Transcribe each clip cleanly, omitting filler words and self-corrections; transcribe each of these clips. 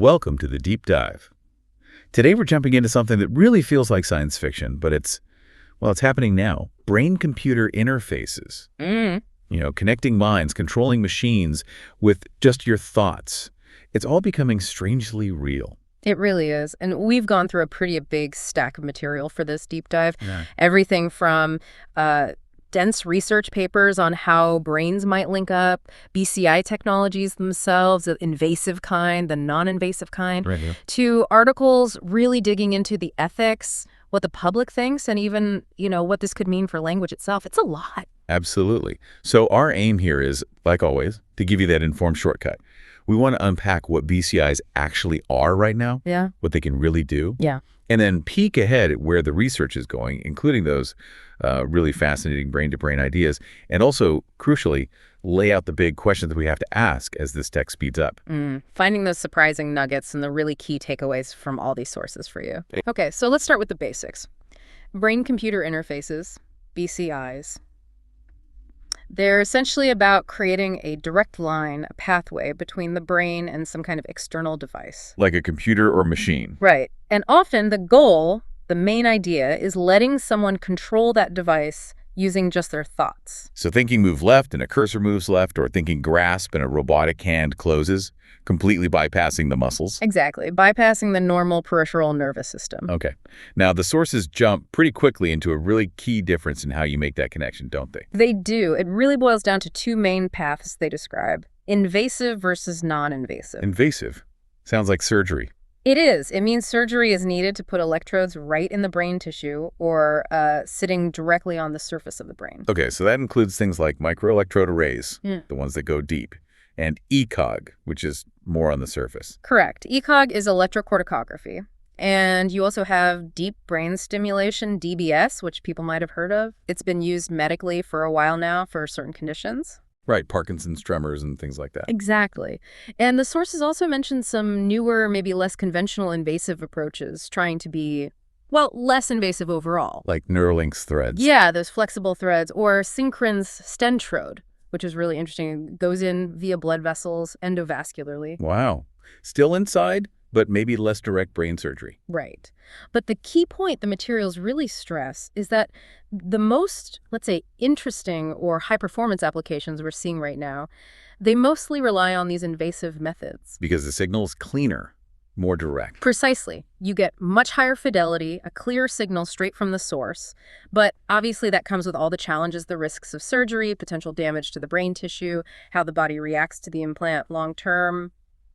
Welcome to the Deep Dive. Today we're jumping into something that really feels like science fiction, but it's happening now. Brain-computer interfaces. Connecting minds, controlling machines with just your thoughts. It's all becoming strangely real. It really is. And we've gone through a pretty big stack of material for this deep dive. Yeah. Everything from dense research papers on how brains might link up, BCI technologies themselves, the invasive kind, the non-invasive kind, Right, yeah. to articles really digging into the ethics, what the public thinks, and even, what this could mean for language itself. It's a lot. Absolutely. So our aim here is, like always, to give you that informed shortcut. We want to unpack what BCIs actually are right now, what they can really do, and then peek ahead at where the research is going, including those really fascinating brain-to-brain ideas, and also, crucially, lay out the big questions that we have to ask as this tech speeds up. Finding those surprising nuggets and the really key takeaways from all these sources for you. Okay, so let's start with the basics. Brain-computer interfaces, BCIs. They're essentially about creating a direct line, a pathway between the brain and some kind of external device. Like a computer or machine. Right. And often the goal, the main idea, is letting someone control that device using just their thoughts. So thinking move left and a cursor moves left, or thinking grasp and a robotic hand closes, completely bypassing the muscles. Exactly. Bypassing the normal peripheral nervous system. Okay. Now, the sources jump pretty quickly into a really key difference in how you make that connection, don't they? They do. It really boils down to two main paths they describe: invasive versus non-invasive. Invasive. Sounds like surgery. It is. It means surgery is needed to put electrodes right in the brain tissue or sitting directly on the surface of the brain. Okay, so that includes things like microelectrode arrays, the ones that go deep, and ECOG, which is more on the surface. Correct. ECOG is electrocorticography. And you also have deep brain stimulation, DBS, which people might have heard of. It's been used medically for a while now for certain conditions. Right, Parkinson's, tremors, and things like that. Exactly. And the sources also mention some newer, maybe less conventional invasive approaches trying to be, less invasive overall. Like Neuralink's threads. Yeah, those flexible threads, or Synchron's stentrode, which is really interesting. It goes in via blood vessels, endovascularly. Wow. Still inside, but maybe less direct brain surgery. Right. But the key point the materials really stress is that the most, let's say, interesting or high-performance applications we're seeing right now, they mostly rely on these invasive methods. Because the signal is cleaner, more direct. Precisely. You get much higher fidelity, a clear signal straight from the source. But obviously that comes with all the challenges, the risks of surgery, potential damage to the brain tissue, how the body reacts to the implant long-term,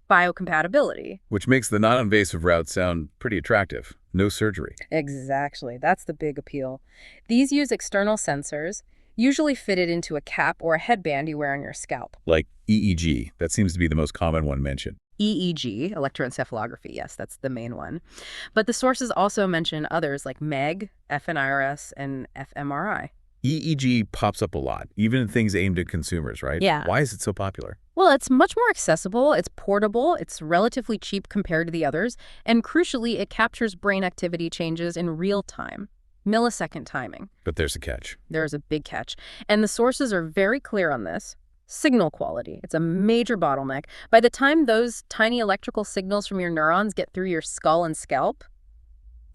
biocompatibility. Which makes the non-invasive route sound pretty attractive. No surgery. Exactly. That's the big appeal. These use external sensors, usually fitted into a cap or a headband you wear on your scalp. Like EEG. That seems to be the most common one mentioned. EEG, electroencephalography, yes, that's the main one. But the sources also mention others like MEG, FNIRS, and fMRI. EEG pops up a lot, even in things aimed at consumers, right? Yeah. Why is it so popular? Well, it's much more accessible, it's portable, it's relatively cheap compared to the others, and crucially, it captures brain activity changes in real time, millisecond timing. But there's a catch. There's a big catch. And the sources are very clear on this. Signal quality. It's a major bottleneck. By the time those tiny electrical signals from your neurons get through your skull and scalp,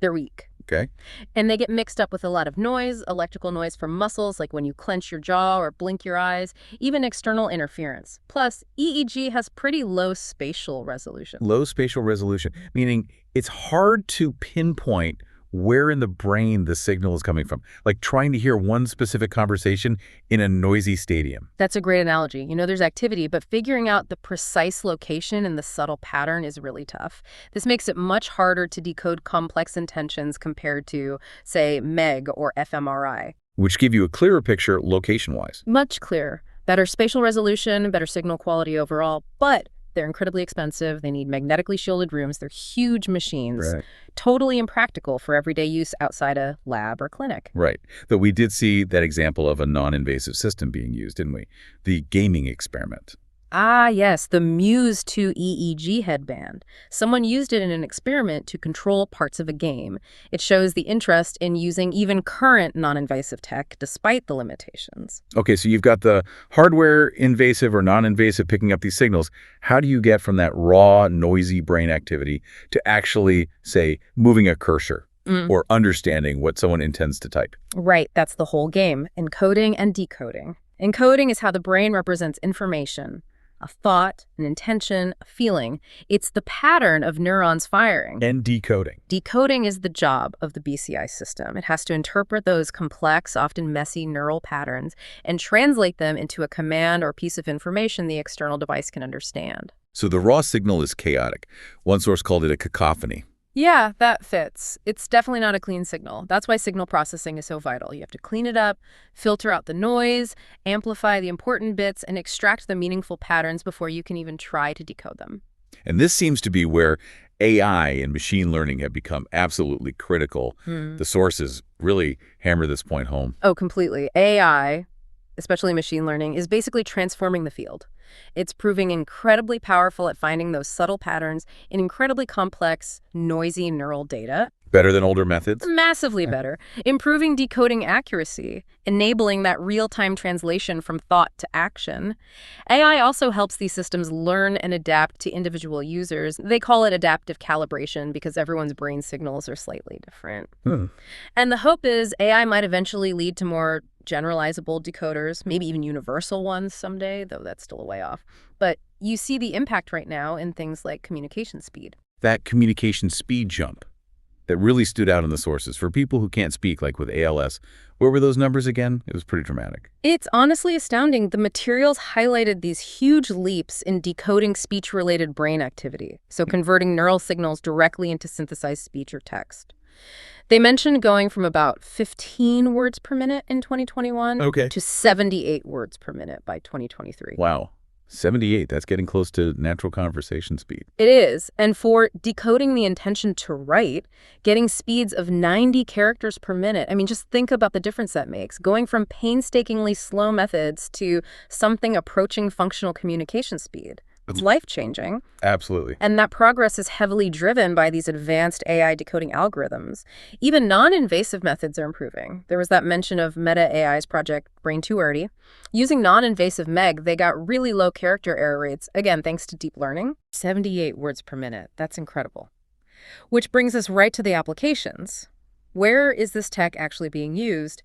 they're weak. Okay. And they get mixed up with a lot of noise, electrical noise from muscles, like when you clench your jaw or blink your eyes, even external interference. Plus, EEG has pretty low spatial resolution. Low spatial resolution, meaning it's hard to pinpoint where in the brain the signal is coming from, like trying to hear one specific conversation in a noisy stadium. That's a great analogy. There's activity, but figuring out the precise location and the subtle pattern is really tough. This makes it much harder to decode complex intentions compared to, say, MEG or fMRI. Which give you a clearer picture location-wise. Much clearer. Better spatial resolution, better signal quality overall, but they're incredibly expensive. They need magnetically shielded rooms. They're huge machines. Right. Totally impractical for everyday use outside a lab or clinic. Right. Though we did see that example of a non-invasive system being used, didn't we? The gaming experiment. Ah, yes, the Muse 2 EEG headband. Someone used it in an experiment to control parts of a game. It shows the interest in using even current non-invasive tech despite the limitations. Okay, so you've got the hardware invasive or non-invasive picking up these signals. How do you get from that raw, noisy brain activity to actually, say, moving a cursor or understanding what someone intends to type? Right, that's the whole game, encoding and decoding. Encoding is how the brain represents information. A thought, an intention, a feeling. It's the pattern of neurons firing. And decoding. Decoding is the job of the BCI system. It has to interpret those complex, often messy neural patterns and translate them into a command or piece of information the external device can understand. So the raw signal is chaotic. One source called it a cacophony. Yeah, that fits. It's definitely not a clean signal. That's why signal processing is so vital. You have to clean it up, filter out the noise, amplify the important bits, and extract the meaningful patterns before you can even try to decode them. And this seems to be where AI and machine learning have become absolutely critical. The sources really hammer this point home. Oh, completely. AI, especially machine learning, is basically transforming the field. It's proving incredibly powerful at finding those subtle patterns in incredibly complex, noisy neural data. Better than older methods? Massively better. Improving decoding accuracy, enabling that real-time translation from thought to action. AI also helps these systems learn and adapt to individual users. They call it adaptive calibration because everyone's brain signals are slightly different. And the hope is AI might eventually lead to more generalizable decoders, maybe even universal ones someday, though that's still a way off. But you see the impact right now in things like communication speed. That communication speed jump that really stood out in the sources. For people who can't speak, like with ALS, where were those numbers again? It was pretty dramatic. It's honestly astounding. The materials highlighted these huge leaps in decoding speech-related brain activity, so converting neural signals directly into synthesized speech or text. They mentioned going from about 15 words per minute in 2021 to 78 words per minute by 2023. Wow. 78, that's getting close to natural conversation speed. It is. And for decoding the intention to write, getting speeds of 90 characters per minute. I mean, just think about the difference that makes. Going from painstakingly slow methods to something approaching functional communication speed. It's life-changing. Absolutely. And that progress is heavily driven by these advanced AI decoding algorithms. Even non-invasive methods are improving. There was that mention of Meta AI's project Brain 2 Using non-invasive MEG, they got really low character error rates, again, thanks to deep learning. 78 words per minute. That's incredible. Which brings us right to the applications. Where is this tech actually being used,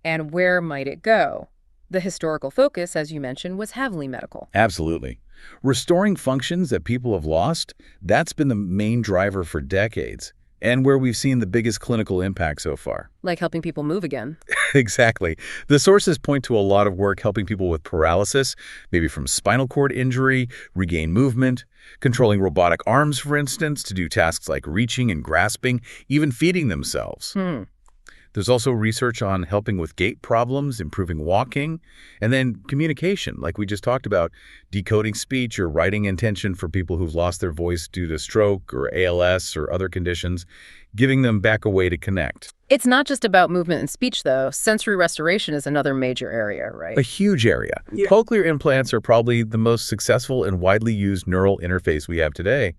and where might it go? The historical focus, as you mentioned, was heavily medical. Absolutely. Restoring functions that people have lost, that's been the main driver for decades, and where we've seen the biggest clinical impact so far. Like helping people move again. Exactly. The sources point to a lot of work helping people with paralysis, maybe from spinal cord injury, regain movement, controlling robotic arms, for instance, to do tasks like reaching and grasping, even feeding themselves. There's also research on helping with gait problems, improving walking, and then communication, like we just talked about, decoding speech or writing intention for people who've lost their voice due to stroke or ALS or other conditions, giving them back a way to connect. It's not just about movement and speech, though. Sensory restoration is another major area, right? A huge area. Cochlear implants are probably the most successful and widely used neural interface we have today,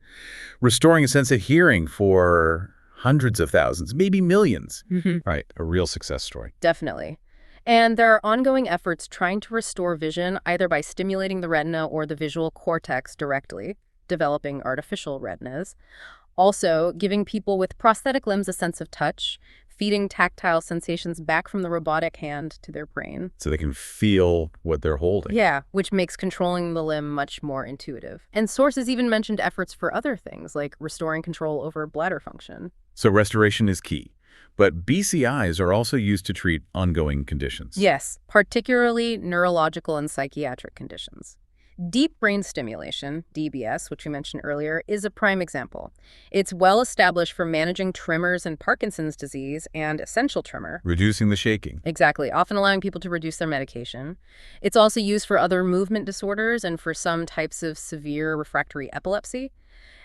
restoring a sense of hearing for hundreds of thousands, maybe millions. Right, a real success story. Definitely. And there are ongoing efforts trying to restore vision either by stimulating the retina or the visual cortex directly, developing artificial retinas. Also, giving people with prosthetic limbs a sense of touch, feeding tactile sensations back from the robotic hand to their brain. So they can feel what they're holding. Yeah, which makes controlling the limb much more intuitive. And sources even mentioned efforts for other things, like restoring control over bladder function. So restoration is key. But BCIs are also used to treat ongoing conditions. Yes, particularly neurological and psychiatric conditions. Deep brain stimulation, DBS, which we mentioned earlier, is a prime example. It's well established for managing tremors and Parkinson's disease and essential tremor. Reducing the shaking. Exactly, often allowing people to reduce their medication. It's also used for other movement disorders and for some types of severe refractory epilepsy.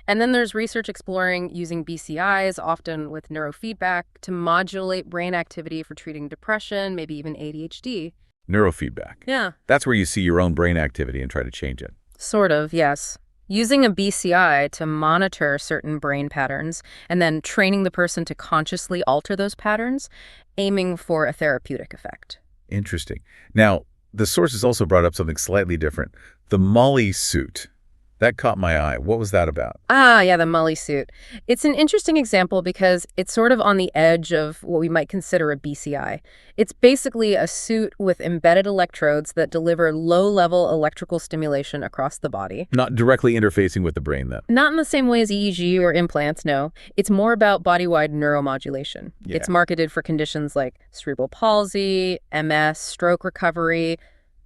And then there's research exploring using BCIs, often with neurofeedback, to modulate brain activity for treating depression, maybe even ADHD. Neurofeedback. Yeah. That's where you see your own brain activity and try to change it. Sort of, yes. Using a BCI to monitor certain brain patterns and then training the person to consciously alter those patterns, aiming for a therapeutic effect. Interesting. Now, the sources also brought up something slightly different. The Molly suit. That caught my eye. What was that about? Ah, yeah, the Mully suit. It's an interesting example because it's sort of on the edge of what we might consider a BCI. It's basically a suit with embedded electrodes that deliver low-level electrical stimulation across the body. Not directly interfacing with the brain, then? Not in the same way as EEG or implants, no. It's more about body-wide neuromodulation. Yeah. It's marketed for conditions like cerebral palsy, MS, stroke recovery.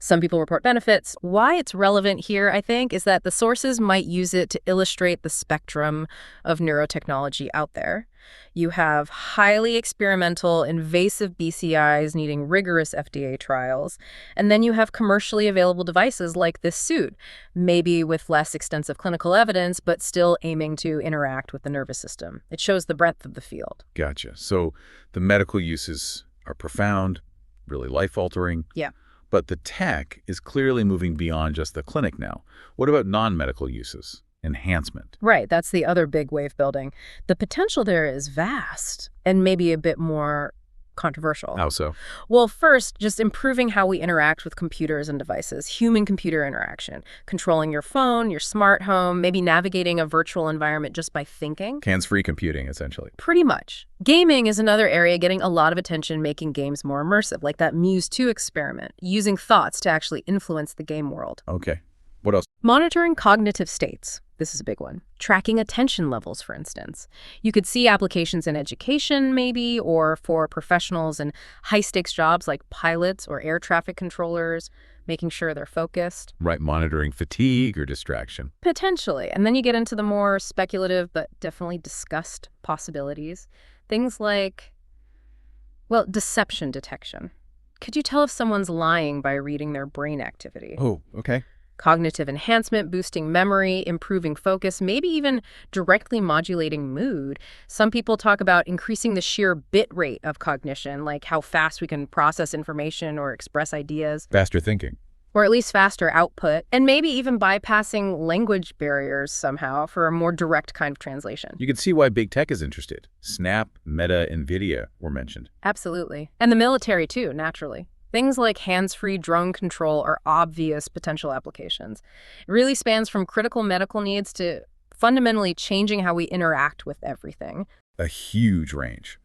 Some people report benefits. Why it's relevant here, I think, is that the sources might use it to illustrate the spectrum of neurotechnology out there. You have highly experimental, invasive BCIs needing rigorous FDA trials, and then you have commercially available devices like this suit, maybe with less extensive clinical evidence, but still aiming to interact with the nervous system. It shows the breadth of the field. Gotcha. So the medical uses are profound, really life-altering. Yeah. But the tech is clearly moving beyond just the clinic now. What about non-medical uses? Enhancement. Right, that's the other big wave building. The potential there is vast and maybe a bit more controversial. How so? Well, first, just improving how we interact with computers and devices, human-computer interaction, controlling your phone, your smart home, maybe navigating a virtual environment just by thinking. Hands-free computing, essentially. Pretty much. Gaming is another area getting a lot of attention, making games more immersive, like that Muse 2 experiment, using thoughts to actually influence the game world. Okay. What else? Monitoring cognitive states. This is a big one. Tracking attention levels, for instance. You could see applications in education, maybe, or for professionals in high-stakes jobs like pilots or air traffic controllers, making sure they're focused. Right, monitoring fatigue or distraction. Potentially. And then you get into the more speculative but definitely discussed possibilities. Things like, well, deception detection. Could you tell if someone's lying by reading their brain activity? Oh, okay. Cognitive enhancement, boosting memory, improving focus, maybe even directly modulating mood. Some people talk about increasing the sheer bit rate of cognition, like how fast we can process information or express ideas. Faster thinking. Or at least faster output, and maybe even bypassing language barriers somehow for a more direct kind of translation. You can see why big tech is interested. Snap, Meta, NVIDIA were mentioned. Absolutely. And the military too, naturally. Things like hands-free drone control are obvious potential applications. It really spans from critical medical needs to fundamentally changing how we interact with everything. A huge range.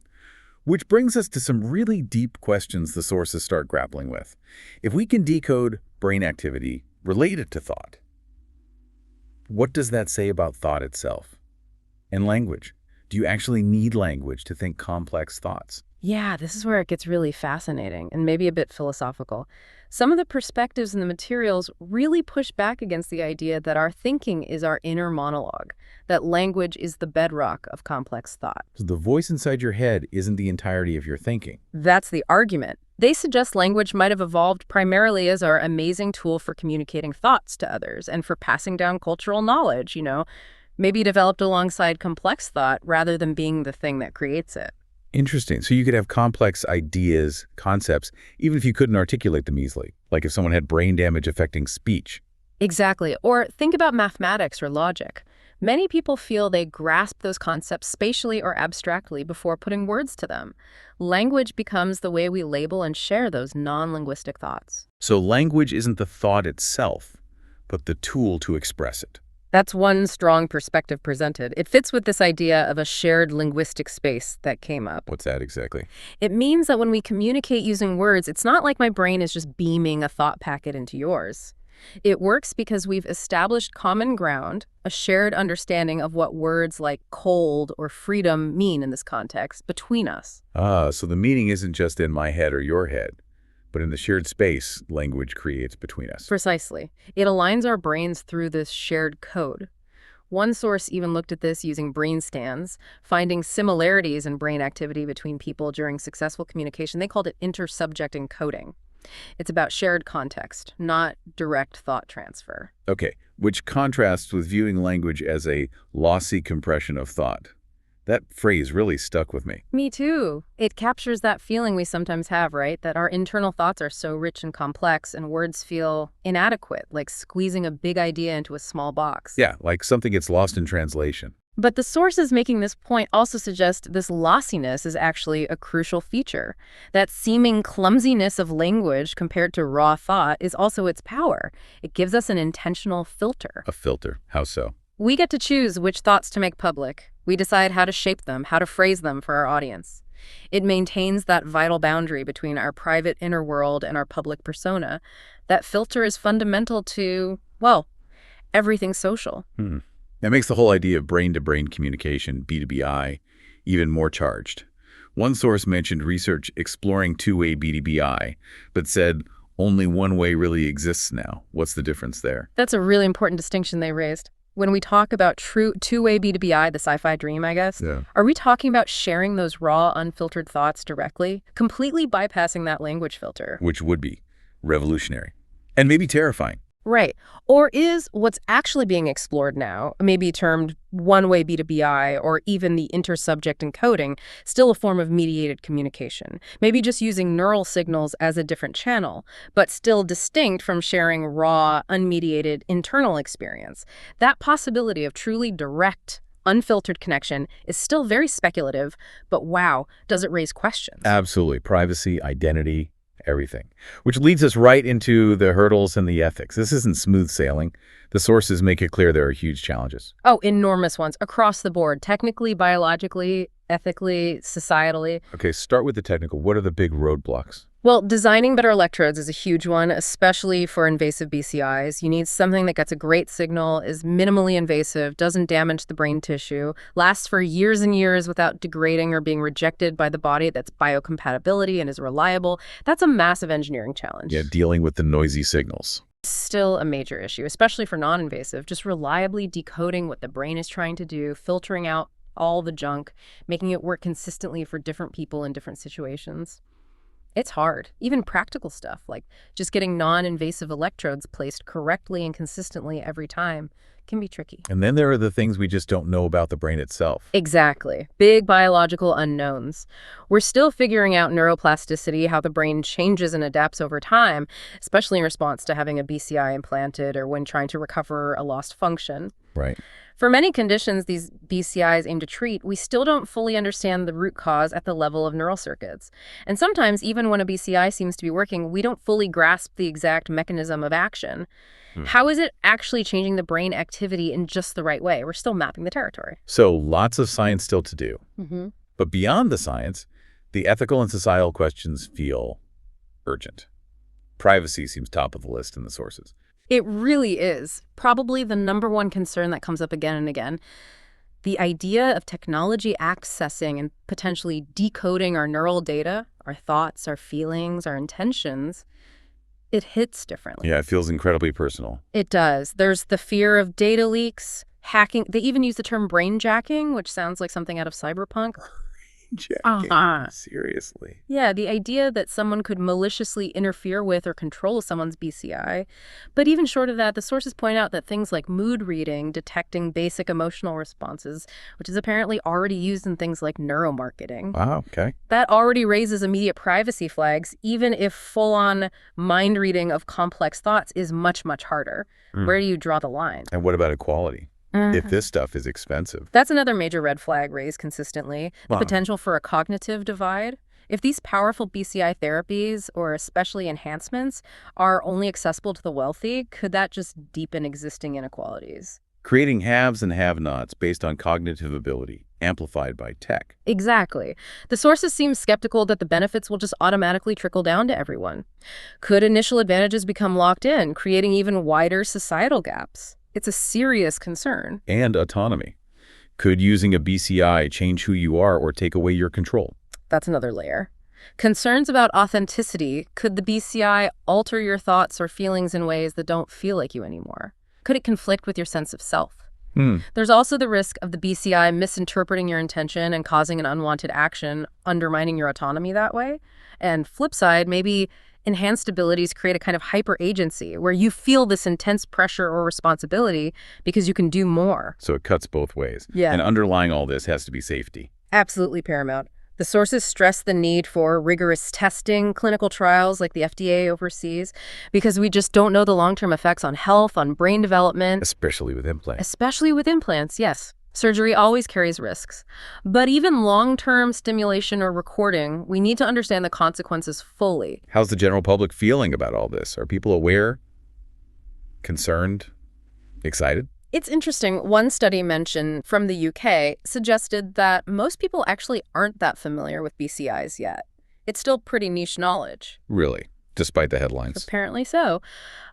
Which brings us to some really deep questions the sources start grappling with. If we can decode brain activity related to thought, what does that say about thought itself? And language? Do you actually need language to think complex thoughts? Yeah, this is where it gets really fascinating and maybe a bit philosophical. Some of the perspectives in the materials really push back against the idea that our thinking is our inner monologue, that language is the bedrock of complex thought. So the voice inside your head isn't the entirety of your thinking. That's the argument. They suggest language might have evolved primarily as our amazing tool for communicating thoughts to others and for passing down cultural knowledge, maybe developed alongside complex thought rather than being the thing that creates it. Interesting. So you could have complex ideas, concepts, even if you couldn't articulate them easily, like if someone had brain damage affecting speech. Exactly. Or think about mathematics or logic. Many people feel they grasp those concepts spatially or abstractly before putting words to them. Language becomes the way we label and share those non-linguistic thoughts. So language isn't the thought itself, but the tool to express it. That's one strong perspective presented. It fits with this idea of a shared linguistic space that came up. What's that exactly? It means that when we communicate using words, it's not like my brain is just beaming a thought packet into yours. It works because we've established common ground, a shared understanding of what words like cold or freedom mean in this context between us. So the meaning isn't just in my head or your head, but in the shared space language creates between us. Precisely. It aligns our brains through this shared code. One source even looked at this using brain scans, finding similarities in brain activity between people during successful communication. They called it intersubject encoding. It's about shared context, not direct thought transfer. Okay, which contrasts with viewing language as a lossy compression of thought. That phrase really stuck with me. Me too. It captures that feeling we sometimes have, right? That our internal thoughts are so rich and complex and words feel inadequate, like squeezing a big idea into a small box. Yeah, like something gets lost in translation. But the sources making this point also suggest this lossiness is actually a crucial feature. That seeming clumsiness of language compared to raw thought is also its power. It gives us an intentional filter. A filter. How so? We get to choose which thoughts to make public. We decide how to shape them, how to phrase them for our audience. It maintains that vital boundary between our private inner world and our public persona. That filter is fundamental to, well, everything social. That makes the whole idea of brain-to-brain communication, B2BI, even more charged. One source mentioned research exploring two-way B2BI, but said only one way really exists now. What's the difference there? That's a really important distinction they raised. When we talk about true two-way B2BI, the sci-fi dream, I guess, are we talking about sharing those raw, unfiltered thoughts directly, completely bypassing that language filter? Which would be revolutionary and maybe terrifying. Right. Or is what's actually being explored now, maybe termed one-way B2BI or even the intersubject encoding, still a form of mediated communication? Maybe just using neural signals as a different channel, but still distinct from sharing raw, unmediated internal experience. That possibility of truly direct, unfiltered connection is still very speculative, but wow, does it raise questions? Absolutely. Privacy, identity, everything. Which leads us right into the hurdles and the ethics. This isn't smooth sailing. The sources make it clear there are huge challenges. Oh, enormous ones across the board, technically, biologically, ethically, societally. Okay, start with the technical. What are the big roadblocks? Well, designing better electrodes is a huge one, especially for invasive BCIs. You need something that gets a great signal, is minimally invasive, doesn't damage the brain tissue, lasts for years and years without degrading or being rejected by the body, that's biocompatibility and is reliable. That's a massive engineering challenge. Yeah, dealing with the noisy signals. Still a major issue, especially for non-invasive, just reliably decoding what the brain is trying to do, filtering out all the junk, making it work consistently for different people in different situations. It's hard. Even practical stuff, like just getting non-invasive electrodes placed correctly and consistently every time, can be tricky. And then there are the things we just don't know about the brain itself. Exactly. Big biological unknowns. We're still figuring out neuroplasticity, how the brain changes and adapts over time, especially in response to having a BCI implanted or when trying to recover a lost function. Right. For many conditions these BCIs aim to treat, we still don't fully understand the root cause at the level of neural circuits. And sometimes, even when a BCI seems to be working, we don't fully grasp the exact mechanism of action. How is it actually changing the brain activity in just the right way? We're still mapping the territory. So lots of science still to do. But beyond the science, the ethical and societal questions feel urgent. Privacy seems top of the list in the sources. It really is. Probably the #1 concern that comes up again and again. The idea of technology accessing and potentially decoding our neural data, our thoughts, our feelings, our intentions, it hits differently. Yeah, it feels incredibly personal. It does. There's the fear of data leaks, hacking. They even use the term brain jacking, which sounds like something out of cyberpunk. Jacking. Seriously. Yeah, the idea that someone could maliciously interfere with or control someone's BCI. But even short of that, the sources point out that things like mood reading, detecting basic emotional responses, which is apparently already used in things like neuromarketing. Wow, okay. That already raises immediate privacy flags, even if full-on mind reading of complex thoughts is much, much harder. Where do you draw the line? And what about equality? If this stuff is expensive. That's another major red flag raised consistently, the potential for a cognitive divide. If these powerful BCI therapies, or especially enhancements, are only accessible to the wealthy, could that just deepen existing inequalities? Creating haves and have-nots based on cognitive ability, amplified by tech. Exactly. The sources seem skeptical that the benefits will just automatically trickle down to everyone. Could initial advantages become locked in, creating even wider societal gaps? It's a serious concern. And autonomy. Could using a BCI change who you are or take away your control? That's another layer. Concerns about authenticity. Could the BCI alter your thoughts or feelings in ways that don't feel like you anymore? Could it conflict with your sense of self? There's also the risk of the BCI misinterpreting your intention and causing an unwanted action, undermining your autonomy that way. And flip side, maybe enhanced abilities create a kind of hyper-agency where you feel this intense pressure or responsibility because you can do more. So it cuts both ways. Yeah. And underlying all this has to be safety. Absolutely paramount. The sources stress the need for rigorous testing, clinical trials like the FDA oversees, because we just don't know the long-term effects on health, on brain development. Especially with implants. Especially with implants, yes. Surgery always carries risks. But even long-term stimulation or recording, we need to understand the consequences fully. How's the general public feeling about all this? Are people aware, concerned, excited? It's interesting. One study mentioned from the UK suggested that most people actually aren't that familiar with BCIs yet. It's still pretty niche knowledge. Really? Despite the headlines? Apparently so.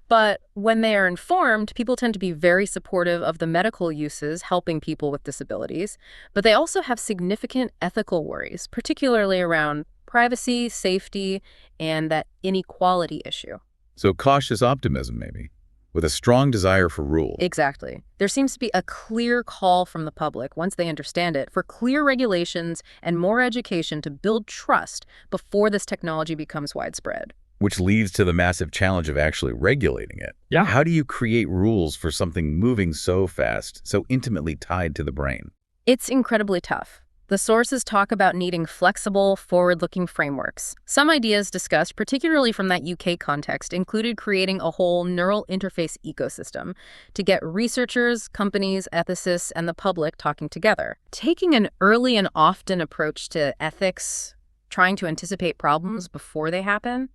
But when they are informed, people tend to be very supportive of the medical uses helping people with disabilities. But they also have significant ethical worries, particularly around privacy, safety, and that inequality issue. So cautious optimism, maybe, with a strong desire for rule. Exactly. There seems to be a clear call from the public, once they understand it, for clear regulations and more education to build trust before this technology becomes widespread. Which leads to the massive challenge of actually regulating it. Yeah. How do you create rules for something moving so fast, so intimately tied to the brain? It's incredibly tough. The sources talk about needing flexible, forward-looking frameworks. Some ideas discussed, particularly from that UK context, included creating a whole neural interface ecosystem to get researchers, companies, ethicists, and the public talking together. Taking an early and often approach to ethics, trying to anticipate problems before they happen,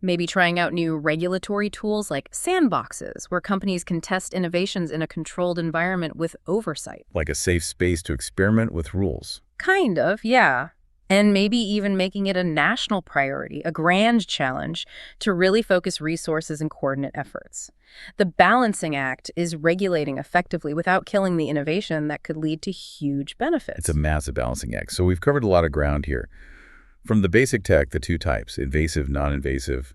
maybe trying out new regulatory tools like sandboxes, where companies can test innovations in a controlled environment with oversight. Like a safe space to experiment with rules. Kind of, yeah. And maybe even making it a national priority, a grand challenge to really focus resources and coordinate efforts. The balancing act is regulating effectively without killing the innovation that could lead to huge benefits. It's a massive balancing act. So we've covered a lot of ground here. From the basic tech, the two types, invasive, non-invasive,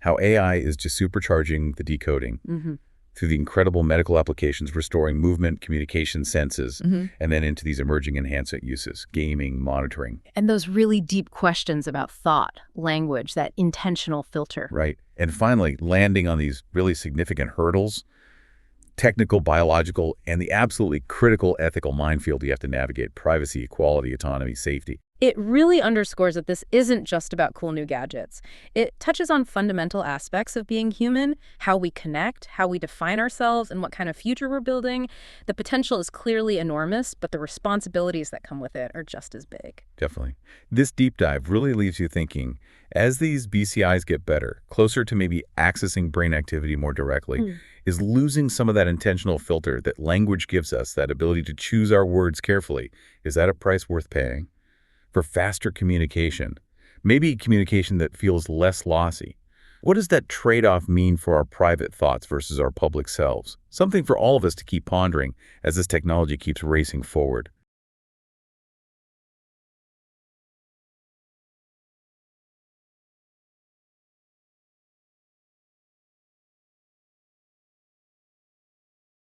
how AI is just supercharging the decoding through the incredible medical applications, restoring movement, communication, senses, and then into these emerging enhancement uses, gaming, monitoring. And those really deep questions about thought, language, that intentional filter. Right. And finally, landing on these really significant hurdles, technical, biological, and the absolutely critical ethical minefield you have to navigate: privacy, equality, autonomy, safety. It really underscores that this isn't just about cool new gadgets. It touches on fundamental aspects of being human, how we connect, how we define ourselves, and what kind of future we're building. The potential is clearly enormous, but the responsibilities that come with it are just as big. Definitely. This deep dive really leaves you thinking, as these BCIs get better, closer to maybe accessing brain activity more directly, is losing some of that intentional filter that language gives us, that ability to choose our words carefully. Is that a price worth paying? For faster communication, maybe communication that feels less lossy. What does that trade-off mean for our private thoughts versus our public selves? Something for all of us to keep pondering as this technology keeps racing forward.